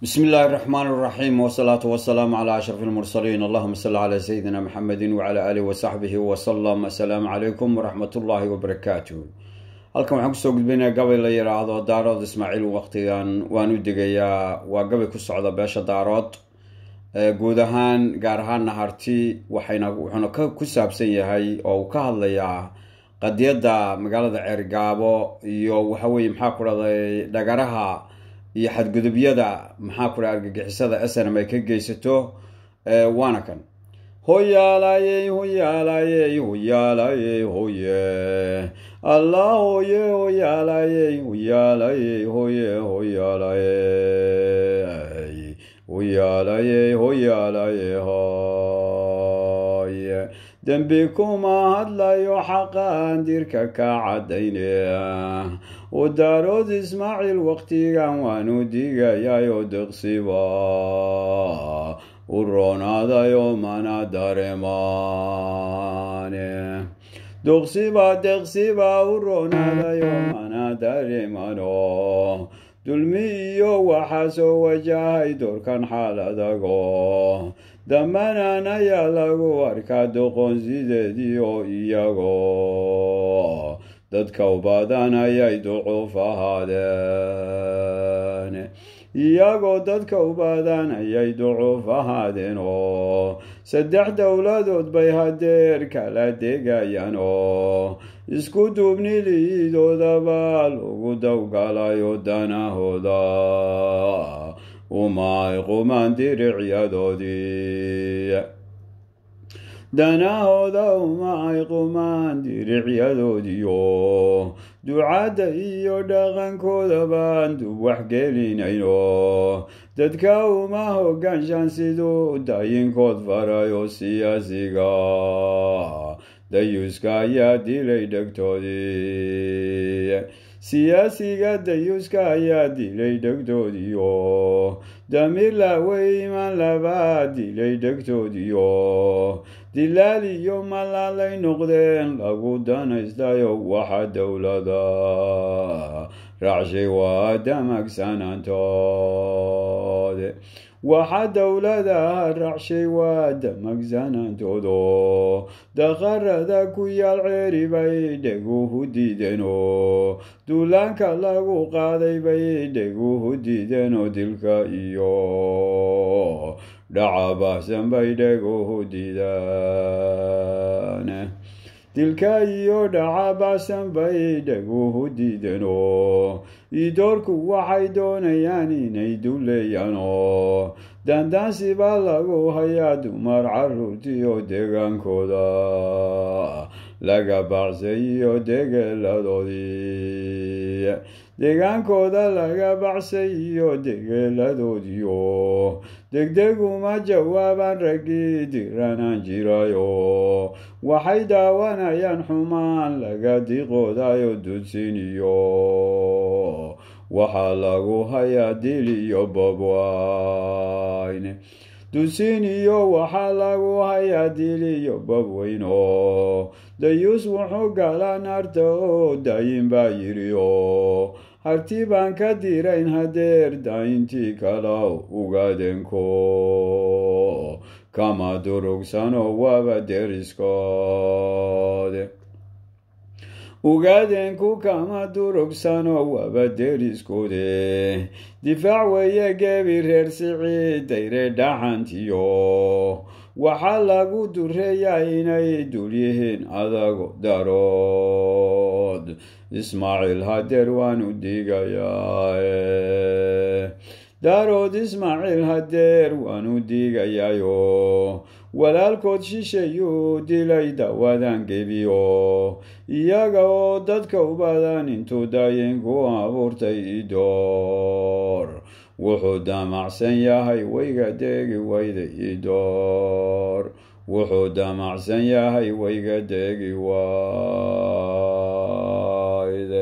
بسم الله الرحمن الرحيم والصلاة والسلام على أشرف المرسلين. اللهم صل على سيدنا محمد وعلى آله وصحبه وسلم. السلام عليكم ورحمة الله وبركاته. halkan waxaan kusoo gudbinayaa gabay la yiraahdo daarood Ismaaciil. waqtigan waan u digayaa waa gabay ku socda beesha daarood guud ahaan gaar ahaan naharti wuxuuna ku saabsan yahay oo uu ka hadlayaa qadiyada magaalada Ceergaabo iyo waxa weeye maxaa ku dhacday dhagaraha iyo xadgudubyada maxaa ku dhacay argagixisada SNM ay ka geysato waana kan hoyalaye hoyalaye hoyalaye hoye Allah hoye hoyalaye hoyalaye hoye hoyalaye hoyalaye hoyalaye hoye dembikuma hadlayo xaqan dirka ka cadaynaya ودارود إسماعيل وقتي كان وانو ديغا يايو دقسيبا ورونا دا يومانا دارماني دقسيبا ورونا دا يومانا دارمانو دلميو وحاسو وجاهي دور كان حالا داغو دمانا نايا لاغو اركا دوقون زيديو إياغو dadka u badan ayay ducuuf ahaadeen iyagoo dadka u badan ayay ducuuf ahaadeen oo saddex dowladood bay hadeer kala degayaan oo isku duubni liidoodaba lagu dawgalayo danahooda uma ay qumaan diricyadoodii danahooda uma ay qumaan diricyadoodiyo ducada iyo dhaqankooda baan dub wax gelinayno dadka uma hogaanshaan siduu daayinkood farayo siyaasiga dayuuska ayaa dilay dhegtoodii siyaasiga dayuuska ayaa dilay dhegtoodiyo damiir lawey imaan labaa dilay dhegtoodiyo dilaal iyo malaalay noqdeen lagu danaystayo waxa dowlada raacshay waa damagsanaantoode waxa dowlada raacshay waa damagsanaantoodo daqarada ku yaal ceeri bay dheguhu diideenoo duulaanka lagu qaaday bay dheguhu diideenoo dilka iyo dhaca baahsan bay dheguhu diideen dilka iyo dhaca baahsan bay dheguhu diideenoo idoorku waxay doonayaan inay duleeyaanoo dandaansi baa lagu hayaa dumar caruurtiyo deegaankooda laga baxsay iyo degeeladoodii deegaankooda laga baxsay iyo degeeladoodiyo degdeguma jawaabaan raggii diranaan jirayo waxay daawanayaan xumaan laga diqoodayo dudsiniyo waxaa lagu hayaa dil iyo babwayne dusiniyo waxaa lagu hayaa dil iyo babweyno dayuus wuxuu galaa naarta oo daayin baa yidhi oo harti baan ka dirayn hadeer daayintii kala ugaadeenko kama durugsano waaba deriskoode ugaadeenku kama durugsano waaba deriskoode difaac weeye gebi reer siciid dayre dhaxantiyo waxaa lagu dureeyaa inay dul yihiin adago daarood Ismaaciil hadeer waan u digayaa daarood Ismaaciil hadeer waan u digayaayo walaalkood shisheeyuu dilay dawadan gebiyo iyaga oo dadka u badan intuu daayinku abuurtay idoor wuxuu damacsan yahay wayga deegi wayda idoor wuxuu damacsan yahay wayga deegi wayda